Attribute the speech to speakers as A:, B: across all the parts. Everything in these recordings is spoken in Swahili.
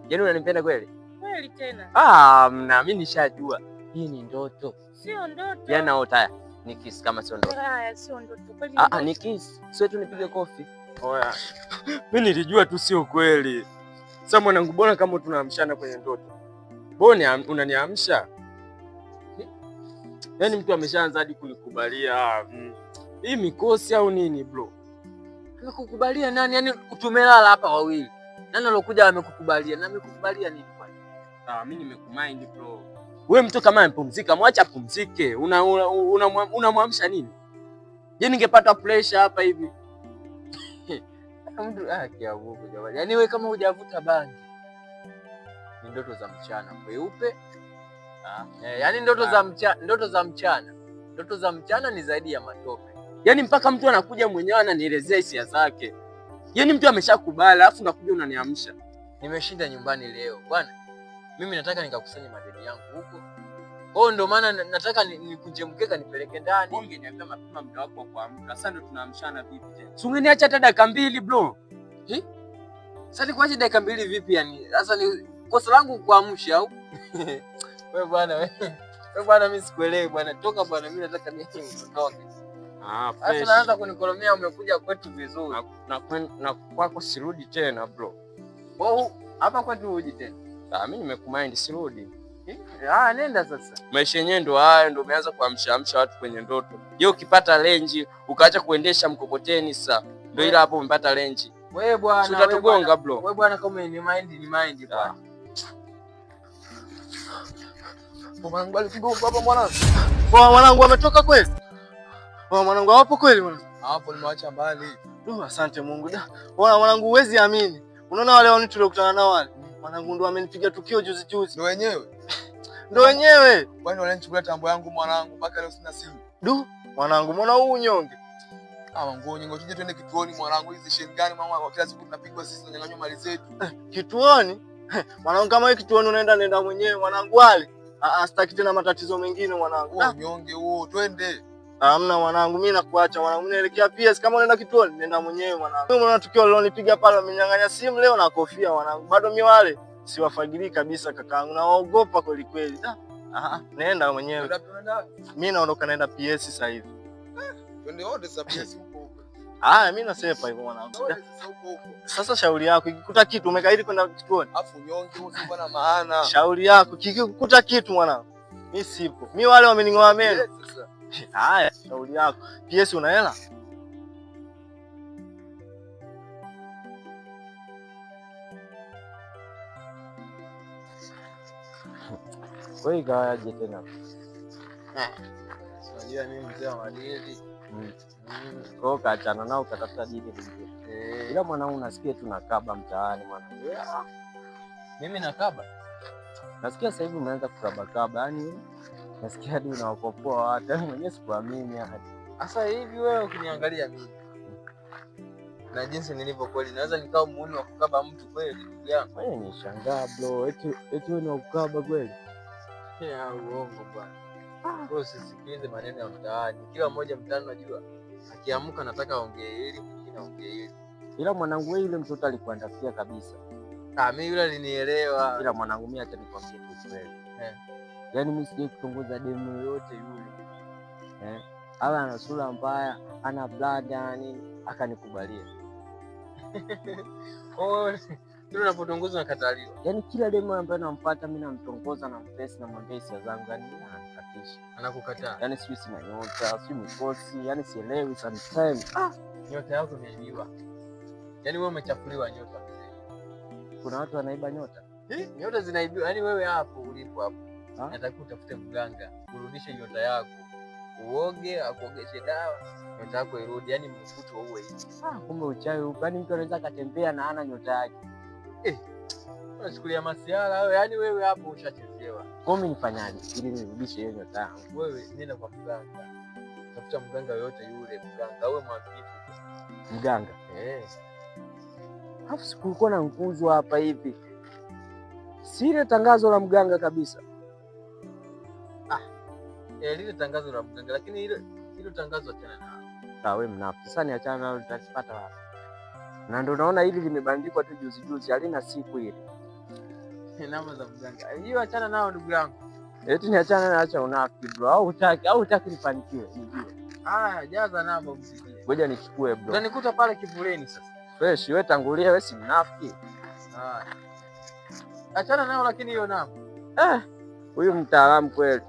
A: Yaani unanipenda kweli?
B: Kweli tena.
A: Na mimi nishajua. Hii ni ndoto.
B: Sio ndoto.
A: Yaani naota ni kiss kama sio ndoto.
B: Sio ndoto. Kweli ndoto.
A: Ni kiss. Sio tu nipige kofi. Oya. Mimi nilijua tu sio kweli. Sasa mwanangu, bona kama tunaamshana kwenye ndoto. Mbona unaniamsha? Yaani mtu ameshaanza hadi kunikubalia. Hii mikosi au nini bro? Amekukubalia nani? Yaani tumelala hapa wawili. Nani alokuja amekukubalia? Na amekukubalia nini kwani? Mimi nimekumind bro. Wewe mtu kama amepumzika, mwacha apumzike. Unamwamsha nini? Je, ningepata pressure hapa hivi. Mtu kiavuko jamani. Yaani wewe kama hujavuta bangi. Ni ndoto za mchana kweupe. Yaani ndoto za mchana ni zaidi ya matope. Yaani mpaka mtu anakuja mwenyewe ananielezea hisia zake. Yaani mtu ameshakubali alafu unakuja unaniamsha. Nimeshinda nyumbani leo. Bwana, mimi nataka nikakusanye madeni yangu huko. Ndio maana nataka nikunje mkeka nipeleke ndani. Ungeniambia mapema muda wako wa kuamka. Sasa ndio tunaamshana vipi tena? Si ungeniacha hata dakika 2 bro. Sasa nikuache dakika 2 vipi yani? Sasa ni kosa langu kuamsha au? Wewe bwana mimi sikuelewi bwana. Toka bwana, mimi nataka nitoke. Sasa naanza kunikolomea umekuja kwetu vizuri. Na kwako sirudi tena bro. Hapa kwetu huji tena. Mimi nimekumind sirudi. Nenda sasa. Maisha yenyewe ndo haya, ndo umeanza kuamsha watu kwenye ndoto. Je, ukipata renji ukaacha kuendesha mkokoteni sasa. Ndio ila hapo umepata renji. Wewe bwana, utatugonga bro. Wewe bwana, kama ni mind bwana. Mwanangu alipiga baba mwanangu. Mwanangu ametoka kweli? Mwanangu hapo kweli mwanangu? Hapo nimewaacha mbali. Asante Mungu. Mwanangu huwezi amini. Unaona wale watu tuliokutana nao wale? Mwanangu ndo amenipiga tukio juzi. Ndio wenyewe. Ndio wenyewe. Kwani wananichukulia tambo yangu mwanangu mpaka leo sina simu. Mwanangu mbona huu unyonge? Nguo nyingo tuje twende kituoni mwanangu, hizi shengani mama, kwa kila siku tunapigwa sisi tunanyang'anywa mali zetu. Kituoni? Mwanangu kama wewe kituoni nenda mwenyewe mwanangu wale. Sitaki tena matatizo mengine mwanangu. Unyonge huo, twende. Hamna mwanangu, mimi nakuacha mwanangu, mimi naelekea PS. Kama unaenda kituoni nenda mwenyewe mwanangu. Mimi mwana tukio lilonipiga pale, amenyang'anya simu leo na kofia mwanangu. Bado mimi wale siwafagilii kabisa kakaangu, naogopa kweli kweli. Nenda mwenyewe. Mimi naondoka naenda PS sasa hivi. Twende wote sasa PS huko. Mimi nasepa hivyo mwanangu. Sasa shauri yako, ikikuta kitu umekaidi kwenda kituoni. Afu nyonge usipo na maana. Shauri yako, ikikuta kitu mwanangu. Mimi sipo. Mimi wale wamening'oa meno. Haya, shauri yako. PS una hela? Wewe gawaje tena? Unajua mimi mzee wa madili. Kwa kaachana nao katafuta dili lingine. Ila mwanangu nasikia tunakaba mtaani mwanangu. Mimi nakaba? Nasikia sasa hivi umeanza kukaba. Yaani nasikia hadi unawapopoa watu. Yaani mwenyewe sikuamini hadi. Sasa hivi wewe ukiniangalia mimi na jinsi nilivyo kweli naweza nikao muone wa kukaba mtu kweli ndugu yangu. Wewe ni shangaa bro. Eti wewe ni wa kukaba kweli? Uongo bwana. Kwa usisikilize maneno ya mtaani. Kila mmoja mtaani unajua akiamka nataka aongee hili, mwingine aongee hili. Ila mwanangu wewe yule mtoto alikuandakia kabisa. Mimi yule alinielewa. Ila mwanangu mimi acha nikwambie kweli. Yaani mimi sije kutongoza demu yoyote yule. Ala ana sura mbaya, ana blada nini, akanikubalia. Kile unapotongoza nakataliwa. Yaani kila demu ambaye nampata mimi namtongoza na mpesa na mwambie hisia zangu, yani ananikatisha. Anakukataa. Yaani sisi sina nyota, sisi mikosi, yani sielewi sometimes. Nyota yako imeibiwa. Yaani wewe umechafuliwa nyota mzee. Kuna watu wanaiba nyota? Nyota zinaibiwa. Yaani wewe hapo ulipo hapo. Nataka utafute mganga, urudishe nyota yako. Uoge, akuogeshe dawa, nyota yako irudi, yani mvuto uwe hivi. Kumbe uchawi upo. Yaani mtu anaweza katembea na hana nyota yake. Unashukulia masiala wewe, yani wewe hapo ushachezewa. Kwa mimi nifanyaje ili nirudishe hiyo nyota yangu? Wewe nenda kwa mganga. Tafuta mganga yoyote yule, mganga wewe mwaminifu. Mganga? Hapo sikuwa na nguzo hapa hivi. Sile tangazo la mganga kabisa. Lile tangazo la mganga, lakini hilo tangazo achana nalo. Wewe mnafu. Sasa niachana nalo nitakipata wapi? Na ndio naona hili limebandikwa tu juzi halina siku ile.
C: Namba za mganga. Hiyo achana nao ndugu yangu.
D: Eti niachana na acha unafiki bro. Au hutaki nifanikiwe nijue.
C: Jaza namba umsikie.
D: Ngoja nichukue bro.
C: Utanikuta pale kivuleni sasa.
D: Fresh, wewe tangulia, wewe si mnafiki.
C: Achana nao lakini hiyo namba.
D: Huyu mtaalamu kweli.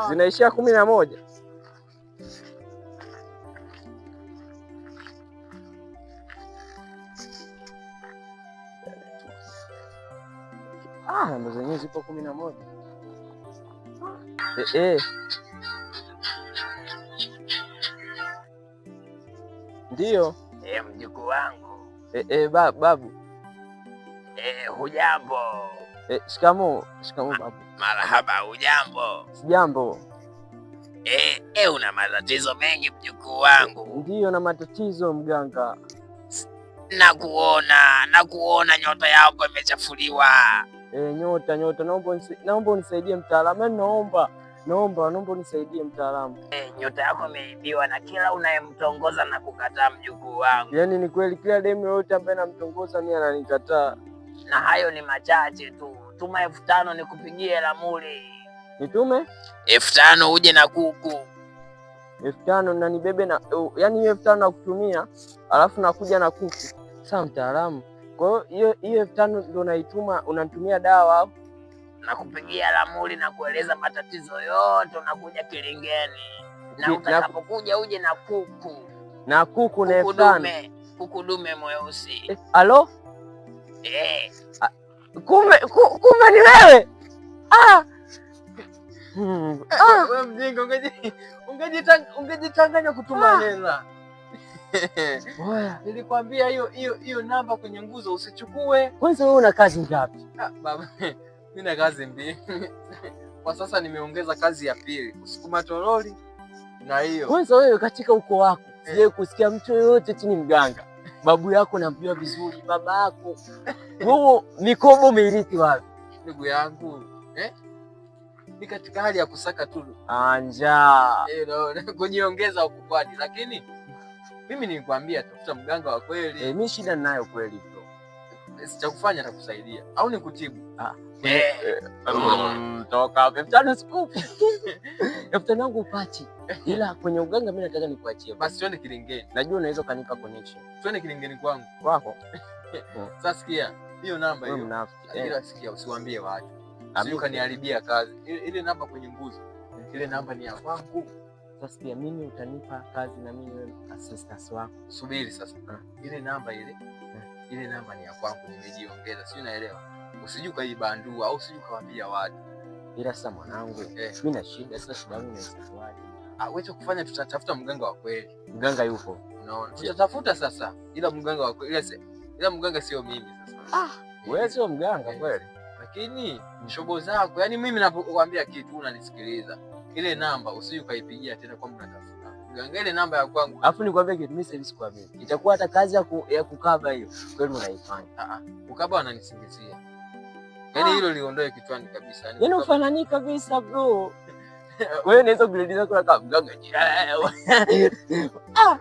D: Zinaishia 11. Namba zenyewe zipo 11. Ndio.
E: Mjukuu wangu.
D: Babu.
E: Hujambo?
D: Shikamoo babu.
E: Marahaba, hujambo?
D: Sijambo.
E: Una matatizo mengi mjukuu wangu.
D: Ndio, na matatizo mganga.
E: Nakuona nyota yako imechafuliwa.
D: Nyota, naomba unisaidie mtaalamu. Naomba unisaidie mtaalamu.
E: Nyota yako imeibiwa na kila unayemtongoza na kukataa mjukuu wangu.
D: Yaani ni kweli kila demu yote ambaye namtongoza mimi ananikataa.
E: Na hayo ni machache tu. Tuma 5,000 nikupigie lamuli.
D: Nitume
E: 5,000 uje na kuku.
D: 5,000 na nibebe na yaani hiyo 5,000 nakutumia alafu nakuja na kuku. Sawa mtaalamu. Kwa hiyo 5,000 ndio naituma, unanitumia dawa au?
E: Nakupigia lamuli na kueleza matatizo yote, unakuja kilingeni. Na utakapokuja uje na kuku.
D: Na kuku na 5,000.
E: Kuku dume mweusi.
D: Halo? Kumbe ni wewe.
C: Wewe mjinga, ungejitanganya kutuma hela. Nilikwambia hiyo namba kwenye nguzo usichukue.
D: Kwanza wewe una kazi ngapi?
C: Baba, mimi na kazi mbili. Kwa sasa nimeongeza kazi ya pili, kusukuma toroli na hiyo.
D: Kwanza wewe katika ukoo wako sije kusikia mtu yoyote chini mganga. Babu yako namjua vizuri, baba yako. Wewe mikobo umeirithi wapi?
C: Ndugu yangu, ni katika hali ya kusaka tu
D: njaa.
C: Kujiongeza ukukwani, lakini mimi nilikwambia tafuta mganga wa kweli.
D: Mimi shida ninayo kweli bro.
C: Cha kufanya atakusaidia au nikutibu?
D: Toka 5,000 sikupi. 5,000 yangu upati. Ila kwenye uganga mimi nataka nikuachie.
C: Basi twende kilingeni.
D: Najua unaweza kanipa connection.
C: Twende kilingeni kwangu.
D: Kwako?
C: Sasa sikia, hiyo namba hiyo.
D: Wewe mnafiki.
C: Ila sikia, usiwaambie watu. Sio kaniharibia kazi. Ile namba kwenye nguzo. Ile namba ni ya kwangu.
D: Sasa sikia, mimi utanipa kazi na mimi wewe assistant wako.
C: Subiri sasa. Ile namba ile namba ni ya kwangu, nimejiongeza. Sio, unaelewa? Usije ukaibandua au usije ukawaambia watu.
D: Ila sasa mwanangu, mimi na shida. Sasa shida yangu ni safari.
C: Wewe kufanya, tutatafuta mganga wa kweli.
D: Mganga yupo.
C: Unaona? Tutatafuta sasa. Ila mganga wa kweli, ila mganga sio mimi sasa.
D: Wewe sio mganga kweli.
C: Lakini shobo zako, yani mimi ninapokuambia kitu unanisikiliza. Ile namba usije ukaipigia tena kwa mnatafuta. Mganga, ile namba ya kwangu.
D: Alafu nikwambie kitu, mimi service kwa mimi. Itakuwa hata kazi ya kukaba hiyo. Kweli unaifanya.
C: Kukaba wananisingizia. Yaani hilo liondoe kichwani kabisa.
D: Yaani ufanani kabisa bro. Wewe unaweza kuuliza kwa kama mganga jirani.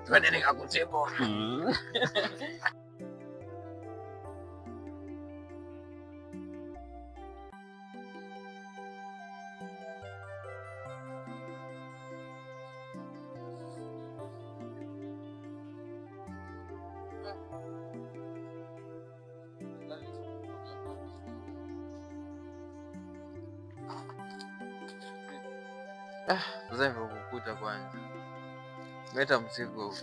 E: Twende nikakutibu.
C: Sasa nimekukuta kwanza. Leta mzigo.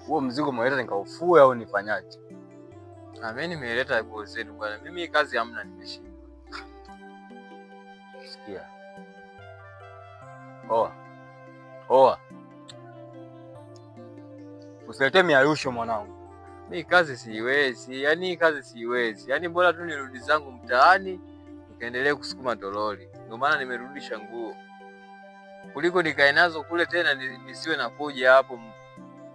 A: Huo mzigo umeleta nikaufue au nifanyaje?
C: Mimi nimeleta nguo zenu bwana. Mimi kazi hamna, nimeshinda.
A: Sikia. Oa. Usilete miarusho mwanangu.
C: Mimi kazi siwezi. Yaani bora tu nirudi zangu mtaani nikaendelee kusukuma toroli. Ndio maana nimerudisha nguo. Kuliko nikae nazo kule tena nisiwe nakuja hapo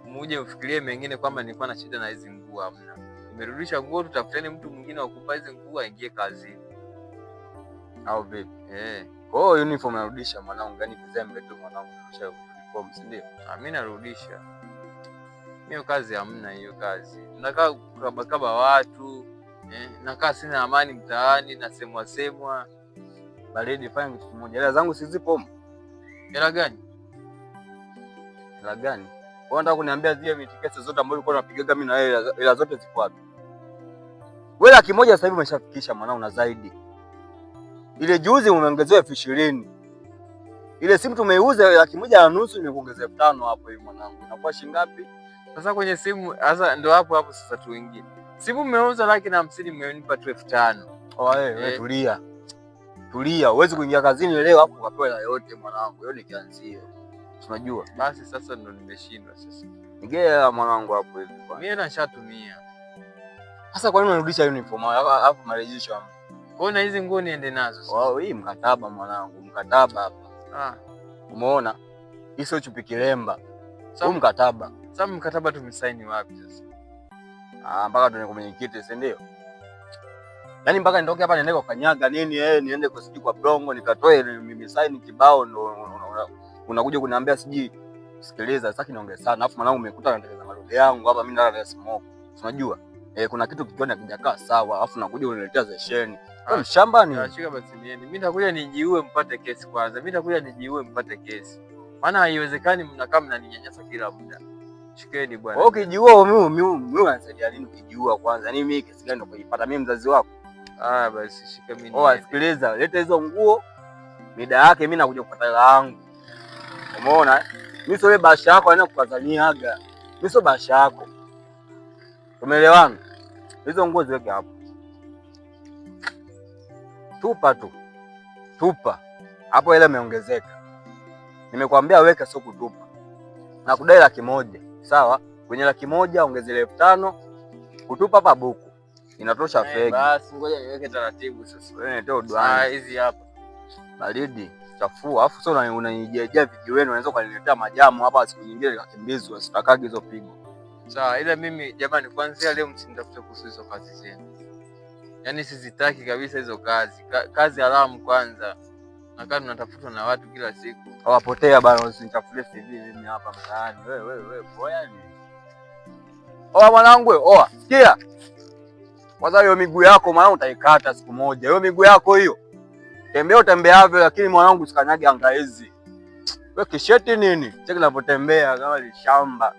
C: muje ufikirie mengine kwamba nilikuwa na shida na hizo nguo. Hamna. Nimerudisha nguo, tutafuteni mtu mwingine wa kupa hizo nguo aingie kazini.
A: Au vipi? Kwa hiyo uniform narudisha mwanangu, gani kizembe tu mwanangu, narudisha uniform, si ndio?
C: Mimi narudisha. Hiyo kazi hamna, hiyo kazi. Tunakaa kukabakaba watu, nakaa sina amani mtaani, nasemwa semwa.
F: Baridi, fanya kitu kimoja. Hela zangu si zipo?
C: Hela gani?
F: Hela gani? Wewe unataka kuniambia zile mitikesi zote ambazo ulikuwa unapigaga mimi na wewe, hela zote ziko wapi? Wewe 100,000 sasa hivi umeshafikisha mwanao na zaidi. Ile juzi umeongezewa 20,000. Ile simu tumeiuza 1,500 nimekuongezea 5,000 hapo hivi mwanangu. Inakuwa shilingi ngapi?
C: Sasa kwenye simu sasa ndo hapo sasa tuingie. Simu mmeuza 150,000 mmenipa tu 5,000.
F: Wewe tulia. Tulia, huwezi kuingia kazini leo hapo ukapewa hela yote mwanangu. Hiyo ni kianzio. Unajua?
C: Basi sasa ndo nimeshindwa sasa.
F: Nigea mwanangu hapo hivi kwa.
C: Mimi nishatumia.
F: Sasa kwa nini unarudisha uniform hapo marejesho hapo?
C: Kwa hizi nguo niende nazo sasa.
F: Wao hii mkataba mwanangu, mkataba hapa. Umeona? Hii sio chupi kilemba. Huu mkataba.
C: Sasa mkataba tumesaini wapi sasa?
F: Mpaka tuende kwa mwenyekiti, si ndio? Yaani mpaka nitoke hapa niende kwa kanyaga nini niende kusiji kwa Blongo nikatoe mimi sign kibao ndo unakuja kuniambia siji. Sikiliza, sasa kinaongea sana. Alafu mwanangu umekuta anatengeneza malole yangu hapa mimi ndara ya smoke. Unajua? Kuna kitu kichwani hakijakaa sawa. Alafu nakuja unaniletea zesheni. Wewe mshamba ni.
C: Shika basi niende. Mimi nitakuja nijiue mpate kesi kwanza. Mimi nitakuja nijiue mpate kesi. Maana haiwezekani mnakaa mnaninyanyasa kila muda. Shikeni bwana.
F: Wewe ukijiua mimi unasaidia nini ukijiua kwanza? Yaani mimi kesi gani ndo kuipata mimi mzazi wako?
C: Basi shika mimi.
F: Sikiliza, leta hizo nguo. Mida yake mimi nakuja kupata hela yangu. Umeona? Mimi sio basha yako anaenda kukazaniaga. Mimi sio basha yako. Umeelewana? Hizo nguo ziweke hapo. Tupa tu. Tupa. Hapo hela imeongezeka. Nimekwambia weka sio kutupa. Na kudai 100,000. Sawa? Kwenye 100,000 ongezea 5,000. Kutupa hapa buku. Inatosha fegi.
C: Basi ngoja niweke taratibu sasa.
F: Wewe ndio dwani.
C: Hizi hapa.
F: Baridi, chafua. Alafu sio unanijejea vijiweni unaweza kuniletea majamu hapa siku nyingine nikakimbizwa. Sitakagi hizo pigo.
C: Sawa, ila mimi jamani kuanzia leo msinitafute kuhusu hizo kazi zenu. Yaani sizitaki kabisa hizo kazi. Kazi haramu kwanza. Nakaa tunatafutwa na watu kila siku.
F: Hawapotea bana, usinitafutie CV mimi hapa mtaani. Wewe boya ni. Oa mwanangu, oa. Sikia. Kwanza hiyo miguu yako mwanangu utaikata siku moja. Hiyo miguu yako hiyo. Utembeavyo lakini mwanangu usikanyage anga hizi. Wewe kisheti nini? Cheki ninapotembea kama shamba.